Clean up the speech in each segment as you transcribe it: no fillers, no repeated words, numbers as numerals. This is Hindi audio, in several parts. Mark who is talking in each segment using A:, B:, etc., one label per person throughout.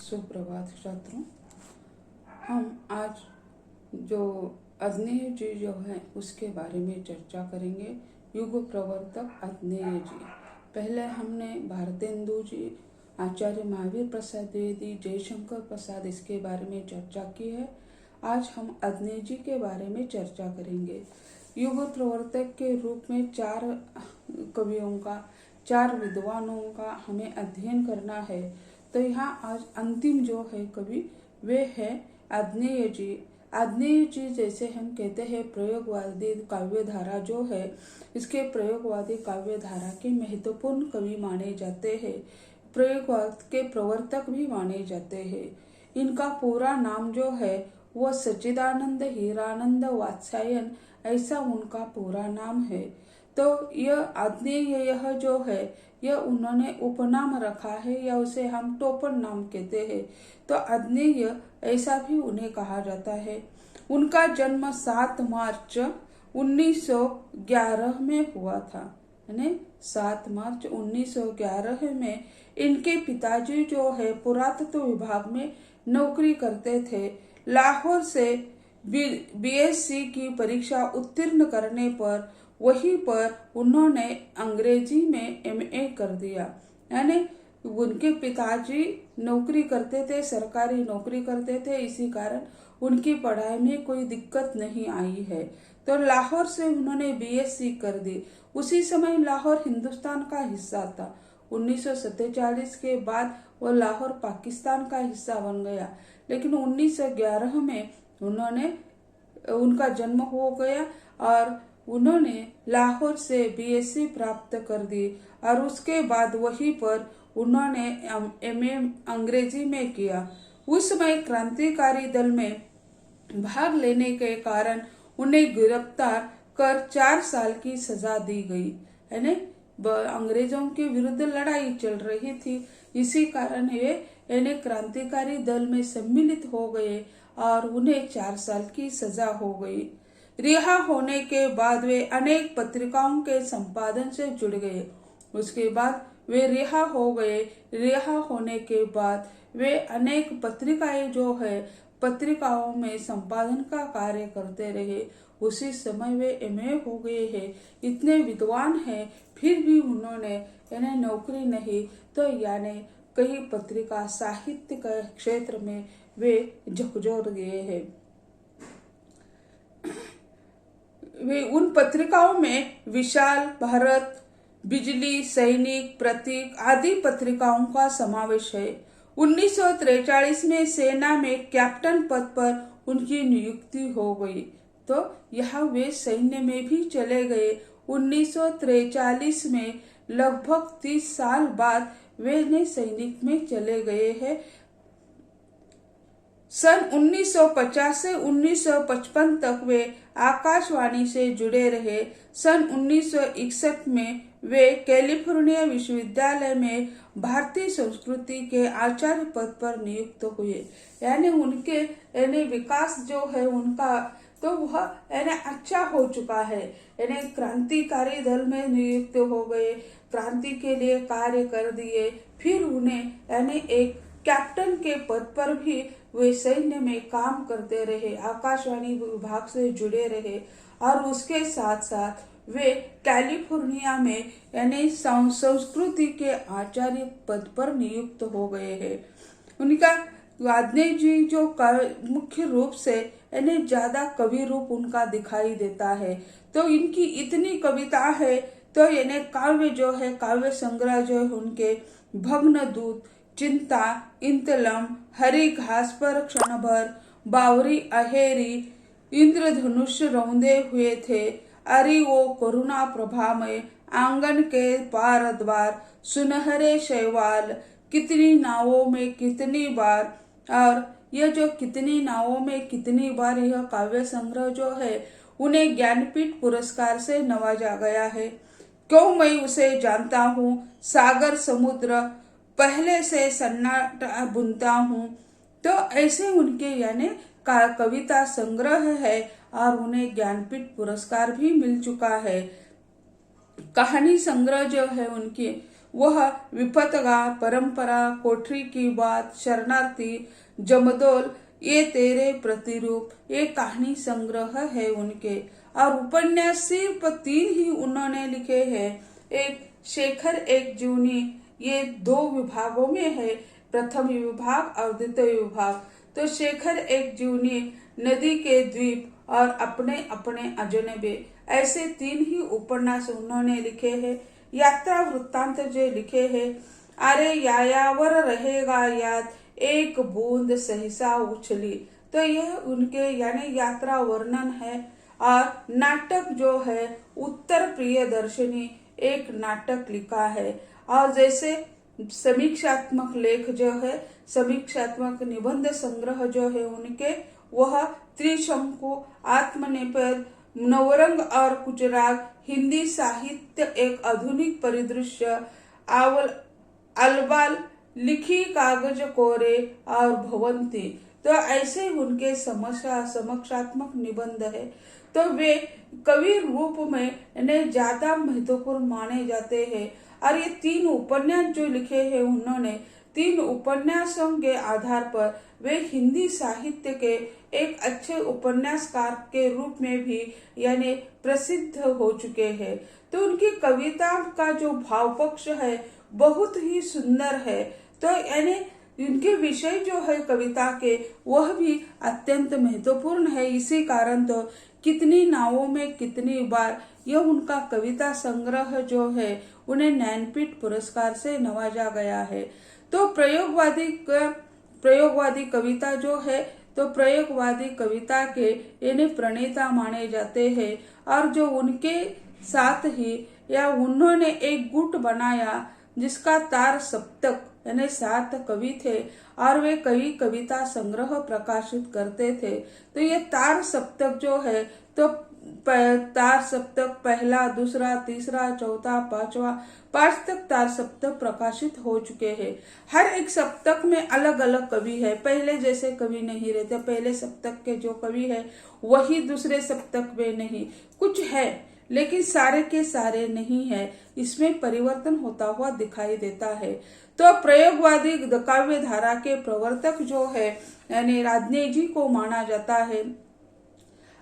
A: सुप्रभात छात्रों। हम आज जो अग्नेय जी जो है उसके बारे में चर्चा करेंगे। युग प्रवर्तक अग्नेय जी। पहले हमने भारतेंदु जी, आचार्य महावीर प्रसाद द्विवेदी, जयशंकर प्रसाद इसके बारे में चर्चा की है। आज हम अग्नेय जी के बारे में चर्चा करेंगे। युग प्रवर्तक के रूप में 4 कवियों का, 4 विद्वानों का हमें अध्ययन करना है। तो यहाँ आज अंतिम जो है कवि वे है अग्नेय जी। अग्नेय जी जैसे हम कहते हैं प्रयोगवादी काव्य धारा जो है, इसके प्रयोगवादी काव्य धारा के महत्वपूर्ण कवि माने जाते हैं। प्रयोगवाद के प्रवर्तक भी माने जाते हैं। इनका पूरा नाम जो है वह सच्चिदानंद हीरानंद वात्स्यायन, ऐसा उनका पूरा नाम है। तो यह अग्नेय यह जो है यह उन्होंने उपनाम रखा है या उसे हम टोपन नाम कहते हैं। तो अग्नेय ऐसा भी उन्हें कहा जाता है। उनका जन्म 7 मार्च 1911 में हुआ था। यानी 7 मार्च 1911 में इनके पिताजी जो है पुरातत्व विभाग में नौकरी करते थे। लाहौर से बीएससी की परीक्षा उत्तीर्ण करने पर वहीं पर उन्होंने अंग्रेजी में एमए कर दिया। यानी उनके पिताजी नौकरी करते थे, सरकारी नौकरी करते थे, इसी कारण उनकी पढ़ाई में कोई दिक्कत नहीं आई है। तो लाहौर से उन्होंने बीएससी कर दी। उसी समय लाहौर हिंदुस्तान का हिस्सा था। 1947 के बाद वो लाहौर पाकिस्तान का हिस्सा बन गया। लेकिन 1911 में उनका जन्म हो गया और उन्होंने लाहौर से बीएससी प्राप्त कर दी और उसके बाद वहीं पर उन्होंने एमए अंग्रेजी में किया। उस समय क्रांतिकारी दल में भाग लेने के कारण उन्हें गिरफ्तार कर 4 साल की सजा दी गई। यानी अंग्रेजों के विरुद्ध लड़ाई चल रही थी, इसी कारण ये क्रांतिकारी दल में सम्मिलित हो गए और उन्हें 4 साल की सजा हो गई। रिहा होने के बाद वे अनेक पत्रिकाओं के संपादन से जुड़ गए। उसके बाद वे रिहा हो गए। रिहा होने के बाद वे अनेक पत्रिकाएं जो है पत्रिकाओं में संपादन का कार्य करते रहे। उसी समय वे एमए हो गए हैं। इतने विद्वान हैं, फिर भी उन्होंने यानी नौकरी नहीं तो यानी कई पत्रिका साहित्य के क्षेत्र में वे झकझोर गए हैं। वे उन पत्रिकाओं में विशाल, भारत, बिजली, सैनिक, प्रतीक आदि पत्रिकाओं का समावेश है। 1943 में सेना में कैप्टन पद पर उनकी नियुक्ति हो गई। तो यहाँ वे सैन्य में भी चले गए। 1943 में लगभग 30 साल बाद वे सैनिक में चले गए हैं। सन 1950 से 1955 तक वे आकाशवाणी से जुड़े रहे। सन 1961 में वे कैलिफोर्निया विश्वविद्यालय में भारतीय संस्कृति के आचार्य पद पर नियुक्त हुए। यानी उनके विकास जो है उनका तो वह अच्छा हो चुका है। यानी क्रांतिकारी दल में नियुक्त हो गए, क्रांति के लिए कार्य कर दिए। फिर उन्हें एक कैप्टन के पद पर भी वे सैन्य में काम करते रहे, आकाशवाणी विभाग से जुड़े रहे और उसके साथ साथ वे कैलिफोर्निया में यानी संस्कृति के आचार्य पद पर नियुक्त हो गए हैं। उनका अग्नेय जी जो मुख्य रूप से यानी ज्यादा कवि रूप उनका दिखाई देता है। तो इनकी इतनी कविता है तो यानी काव्य जो है, काव्य संग्रह जो है उनके भग्न दूत, चिंता, इंतलम, हरी घास पर क्षण भर, बावरी अहेरी, इंद्रधनुष रौंदे हुए थे, अरि वो करुणा प्रभामय, आंगन के पार द्वार, सुनहरे शैवाल, कितनी नावों में कितनी बार। और यह जो कितनी नावों में कितनी बार यह काव्य संग्रह जो है उन्हें ज्ञानपीठ पुरस्कार से नवाजा गया है। क्यों मैं उसे जानता हूँ, सागर समुद्र पहले से सन्नाटा बुनता हूँ। तो ऐसे उनके यानी कविता संग्रह है और उन्हें ज्ञानपीठ पुरस्कार भी मिल चुका है। कहानी संग्रह जो है वह विपतगा, परंपरा, कोठरी की बात, शरणार्थी, जमदोल, ये तेरे प्रतिरूप, ये कहानी संग्रह है उनके। और उपन्यास सिर्फ 3 ही उन्होंने लिखे हैं, एक शेखर एक जीवनी, ये 2 विभागों में है, प्रथम विभाग और द्वितीय विभाग। तो शेखर एक जीवनी, नदी के द्वीप और अपने अपने अजनबे, ऐसे 3 ही उपन्यास उन्होंने लिखे हैं। यात्रा वृत्तांत जो लिखे हैं, अरे यायावर रहेगा याद, एक बूंद सहसा उछली, तो यह उनके यानी यात्रा वर्णन है। और नाटक जो है उत्तर प्रियदर्शनी, एक नाटक लिखा है। और जैसे समीक्षात्मक लेख जो है, समीक्षात्मक निबंध संग्रह जो है उनके, वह त्रिशंकु, आत्मनेपद, नवरंग और कुछ राग, हिंदी साहित्य एक आधुनिक परिदृश्य, अलबाल, लिखी कागज कोरे और भवंती, तो ऐसे उनके समक्षात्मक निबंध है। तो वे कवि रूप में ज्यादा महत्वपूर्ण माने जाते हैं। और ये 3 उपन्यास जो लिखे हैं उन्होंने, 3 उपन्यासों के आधार पर वे हिंदी साहित्य के एक अच्छे उपन्यासकार के रूप में भी यानी प्रसिद्ध हो चुके हैं। तो उनकी कविता का जो भाव पक्ष है बहुत ही सुंदर है। तो यानी उनके विषय जो है कविता के, वह भी अत्यंत महत्वपूर्ण है। इसी कारण तो कितनी नावों में कितनी बार यह उनका कविता संग्रह जो है उन्हें ज्ञानपीठ पुरस्कार से नवाजा गया है। तो प्रयोगवादी कविता जो है, तो प्रयोगवादी कविता के इन्हें प्रणेता माने जाते हैं। और जो उनके साथ ही या उन्होंने एक गुट बनाया जिसका तार सप्तक, यानी 7 कवि थे और वे कई कविता संग्रह प्रकाशित करते थे। तो ये तार सप्तक जो है, तो तार सप्तक पहला, दूसरा, तीसरा, चौथा, 5वां, 5 तक तार सप्तक प्रकाशित हो चुके हैं। हर एक सप्तक में अलग अलग कवि है, पहले जैसे कवि नहीं रहते। पहले सप्तक के जो कवि है वही दूसरे सप्तक में नहीं, कुछ है लेकिन सारे के सारे नहीं है, इसमें परिवर्तन होता हुआ दिखाई देता है। तो प्रयोगवादी काव्य धारा के प्रवर्तक जो है यानी राजनेय जी को माना जाता है।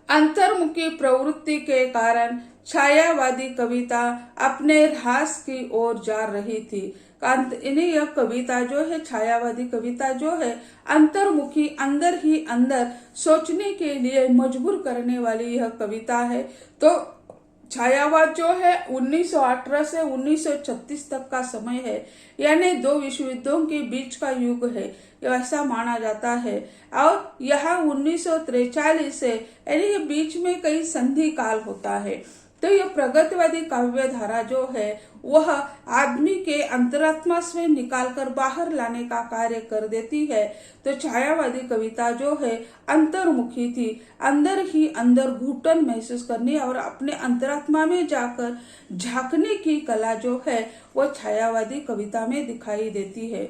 A: अंतर्मुखी प्रवृत्ति के कारण छायावादी कविता अपने ह्रास की ओर जा रही थी। इन्हें यह कविता जो है, छायावादी कविता जो है, अंतर्मुखी, अंदर ही अंदर सोचने के लिए मजबूर करने वाली यह कविता है। तो छायावाद जो है 1918 से 1936 तक का समय है, यानी 2 विश्व युद्धों के बीच का युग है, ऐसा माना जाता है। और यहाँ 1943 से यानी बीच में कई संधि काल होता है। तो यह प्रगतिवादी काव्य धारा जो है वह आदमी के अंतरात्मा से निकालकर बाहर लाने का कार्य कर देती है। तो छायावादी कविता जो है अंतर्मुखी थी, अंदर ही अंदर घुटन महसूस करने और अपने अंतरात्मा में जाकर झांकने की कला जो है वो छायावादी कविता में दिखाई देती है।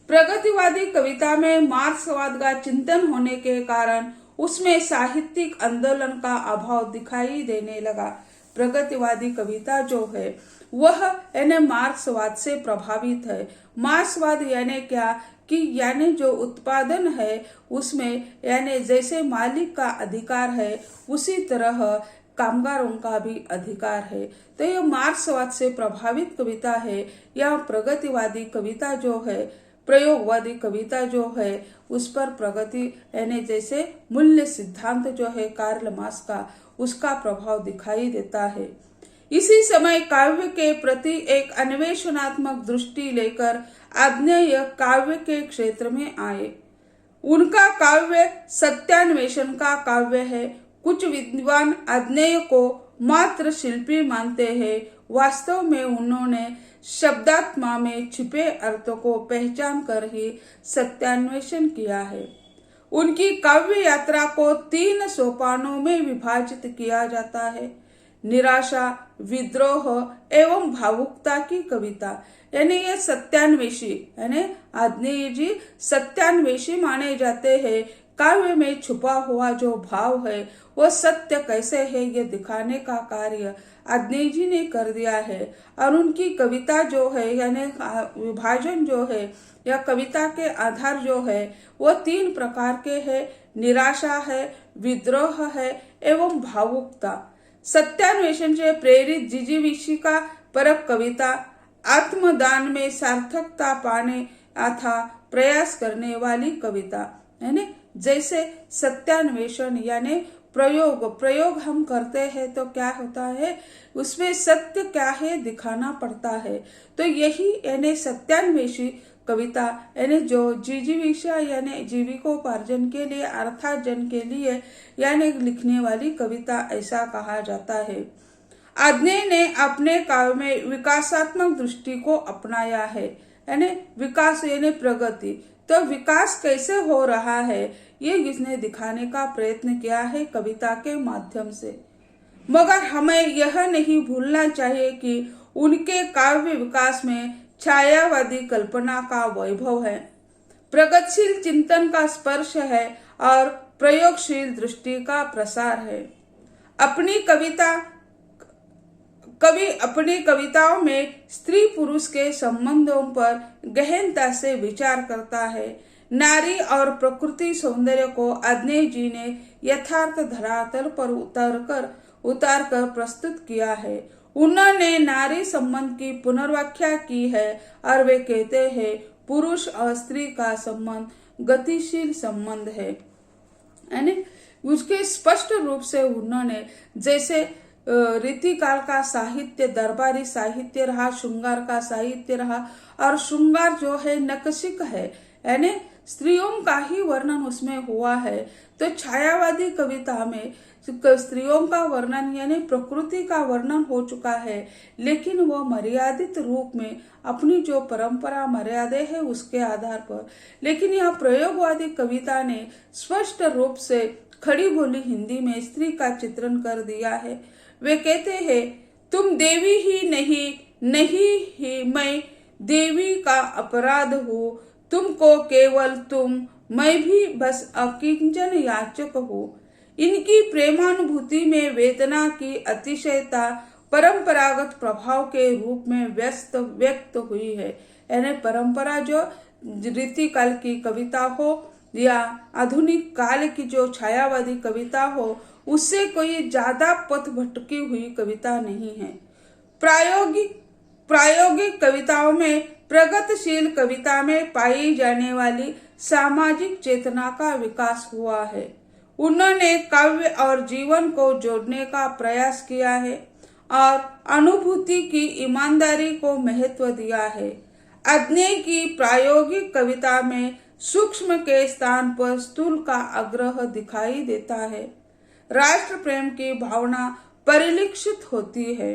A: प्रगतिवादी कविता में मार्क्सवाद का चिंतन होने के कारण उसमें साहित्यिक आंदोलन का अभाव दिखाई देने लगा। प्रगतिवादी कविता जो है वह यानी मार्क्सवाद से प्रभावित है। मार्क्सवाद यानी क्या कि यानी जो उत्पादन है उसमें यानी जैसे मालिक का अधिकार है उसी तरह कामगारों का भी अधिकार है। तो यह मार्क्सवाद से प्रभावित कविता है। यह प्रगतिवादी कविता जो है, प्रयोगवादी कविता जो है, उस पर प्रगति यानी जैसे मूल्य सिद्धांत जो है कार्ल मार्क्स का, उसका प्रभाव दिखाई देता है। इसी समय काव्य के प्रति एक अन्वेषणात्मक दृष्टि लेकर आग्नेय काव्य के क्षेत्र में आए। उनका काव्य सत्यान्वेषण का काव्य है। कुछ विद्वान आग्नेय को मात्र शिल्पी मानते हैं, वास्तव में उन्होंने शब्दात्मा में छिपे अर्थों को पहचान कर ही सत्यान्वेषण किया है। उनकी काव्य यात्रा को 3 सोपानों में विभाजित किया जाता है: निराशा, विद्रोह एवं भावुकता की कविता। यानी ये सत्यान्वेषी यानी आग्नेय जी सत्यान्वेषी माने जाते हैं काव्य में छुपा हुआ जो भाव है वो सत्य कैसे है ये दिखाने का कार्य आग्नेय जी ने कर दिया है। और उनकी कविता जो है यानी विभाजन जो है या कविता के आधार जो है वो 3 प्रकार के है, निराशा है, विद्रोह है एवं भावुकता। सत्यान्वेषण से प्रेरित जिजीविषिका परक कविता, आत्मदान में सार्थकता पाने अथा प्रयास करने वाली कविता है ना। जैसे सत्यान्वेषण यानी प्रयोग हम करते हैं तो क्या होता है, उसमें सत्य क्या है दिखाना पड़ता है। तो यही यानी सत्यान्वेषी कविता यानी जो जिजीविषा यानी जीविकोपार्जन के लिए अर्थार्जन के लिए यानी लिखने वाली कविता ऐसा कहा जाता है। आग्नेय ने अपने काव्य में विकासात्मक दृष्टि को अपनाया है यानी विकास यानी प्रगति। तो विकास कैसे हो रहा है ये इसने दिखाने का प्रयत्न किया है कविता के माध्यम से। मगर हमें यह नहीं भूलना चाहिए कि उनके काव्य विकास में छायावादी कल्पना का वैभव है, प्रगतिशील चिंतन का स्पर्श है और प्रयोगशील दृष्टि का प्रसार है। कवि अपनी कविताओं में स्त्री पुरुष के संबंधों पर गहनता से विचार करता है। नारी और प्रकृति सौंदर्य को आग्नेय जी ने यथार्थ धरातल पर उतार कर प्रस्तुत किया है। उन्होंने नारी संबंध की पुनर्व्याख्या की है और वे कहते हैं पुरुष और स्त्री का संबंध गतिशील संबंध है यानी उसके स्पष्ट रूप से उन्होंने जैसे रीतिकाल का साहित्य दरबारी साहित्य रहा, श्रृंगार का साहित्य रहा और श्रृंगार जो है नकशिक है यानी स्त्रियों का ही वर्णन उसमें हुआ है। तो छायावादी कविता में स्त्रियों का वर्णन यानी प्रकृति का वर्णन हो चुका है, लेकिन वह मर्यादित रूप में अपनी जो परंपरा मर्यादे है उसके आधार पर। लेकिन यह प्रयोगवादी कविता ने स्पष्ट रूप से खड़ी बोली हिंदी में स्त्री का चित्रण कर दिया है। वे कहते हैं तुम देवी ही नहीं ही मैं देवी का अपराध हूँ, तुमको केवल तुम, मैं भी बस अकिंचन याचक हूँ। इनकी प्रेमानुभूति में वेदना की अतिशयता परंपरागत प्रभाव के रूप में व्यक्त हुई है यानी परंपरा जो रीतिकाल की कविता हो या आधुनिक काल की जो छायावादी कविता हो उससे कोई ज्यादा पथ भटकी हुई कविता नहीं है। प्रायोगिक कविताओं में प्रगतिशील कविता में पाई जाने वाली सामाजिक चेतना का विकास हुआ है। उन्होंने काव्य और जीवन को जोड़ने का प्रयास किया है और अनुभूति की ईमानदारी को महत्व दिया है। आग्नेय की प्रायोगिक कविता में सूक्ष्म के स्थान पर स्थूल का आग्रह दिखाई देता है। राष्ट्र प्रेम की भावना परिलक्षित होती है।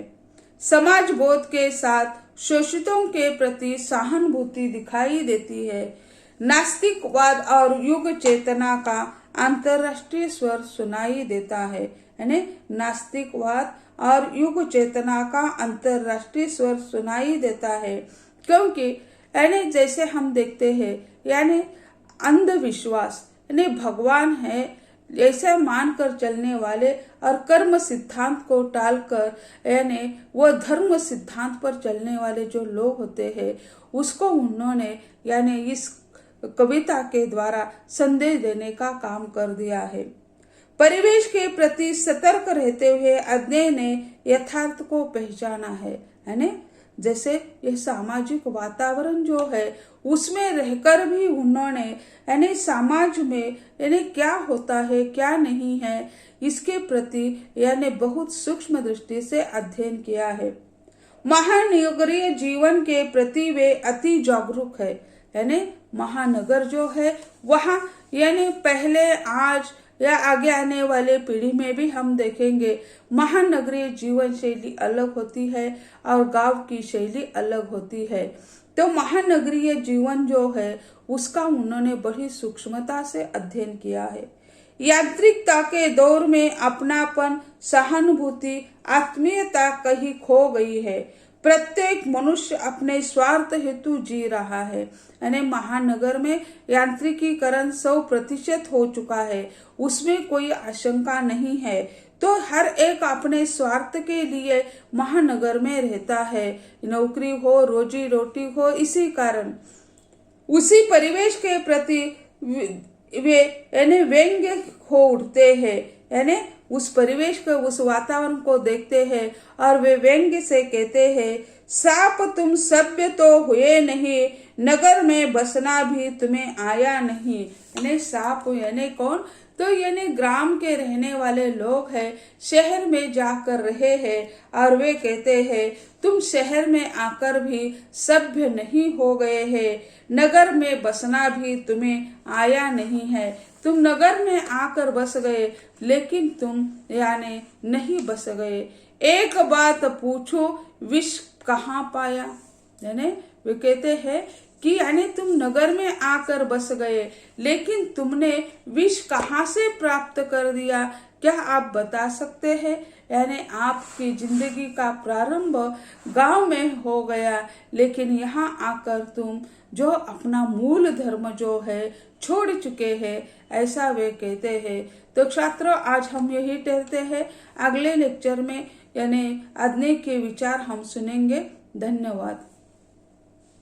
A: समाज बोध के साथ शोषितों के प्रति सहानुभूति दिखाई देती है। नास्तिकवाद और युग चेतना का अंतरराष्ट्रीय स्वर सुनाई देता है यानी नास्तिकवाद और युग चेतना का अंतरराष्ट्रीय स्वर सुनाई देता है, क्योंकि यानी जैसे हम देखते हैं यानी अंधविश्वास यानी भगवान है ऐसे मानकर चलने वाले और कर्म सिद्धांत को टालकर यानी वो धर्म सिद्धांत पर चलने वाले जो लोग होते हैं उसको उन्होंने यानी इस कविता के द्वारा संदेश देने का काम कर दिया है। परिवेश के प्रति सतर्क रहते हुए आग्नेय ने यथार्थ को पहचाना है यानी जैसे यह सामाजिक वातावरण जो है उसमें रहकर भी उन्होंने यानी समाज में यानी क्या होता है क्या नहीं है इसके प्रति यानी बहुत सूक्ष्म दृष्टि से अध्ययन किया है। महानगरीय जीवन के प्रति वे अति जागरूक है यानी महानगर जो है वहाँ यानी पहले आज या आगे आने वाले पीढ़ी में भी हम देखेंगे महानगरीय जीवन शैली अलग होती है और गांव की शैली अलग होती है। तो महानगरीय जीवन जो है उसका उन्होंने बड़ी सूक्ष्मता से अध्ययन किया है। यांत्रिकता के दौर में अपनापन, सहानुभूति, आत्मीयता कहीं खो गई है। प्रत्येक मनुष्य अपने स्वार्थ हेतु जी रहा है। यानी महानगर में यांत्रिकीकरण 100% हो चुका है, उसमें कोई आशंका नहीं है। तो हर एक अपने स्वार्थ के लिए महानगर में रहता है, नौकरी हो, रोजी रोटी हो, इसी कारण उसी परिवेश के प्रति वे यानी व्यंग्य हो उठते हैं। यानी उस परिवेश को, उस वातावरण को देखते हैं और वे व्यंग्य से कहते हैं, साप तुम सभ्य तो हुए नहीं, नगर में बसना भी तुम्हें आया नहीं। यानी साप यानी कौन? तो यानी ग्राम के रहने वाले लोग हैं, शहर में जाकर रहे हैं और वे कहते हैं, तुम शहर में आकर भी सभ्य नहीं हो गए हैं, नगर में बसना भी तुम्हें आया नहीं है। तुम नगर में आकर बस गए, लेकिन तुम यानी नहीं बस गए। एक बात पूछो, विष कहाँ पाया? यानी वे कहते हैं कि यानी तुम नगर में आकर बस गए, लेकिन तुमने विष कहाँ से प्राप्त कर दिया? क्या आप बता सकते हैं? यानी आपकी जिंदगी का प्रारंभ गांव में हो गया, लेकिन यहाँ आकर तुम जो अपना मूल धर्म जो है छोड़ चुके हैं, ऐसा वे कहते हैं। तो छात्रों, आज हम यही कहते हैं, अगले लेक्चर में यानी अदने के विचार हम सुनेंगे। धन्यवाद।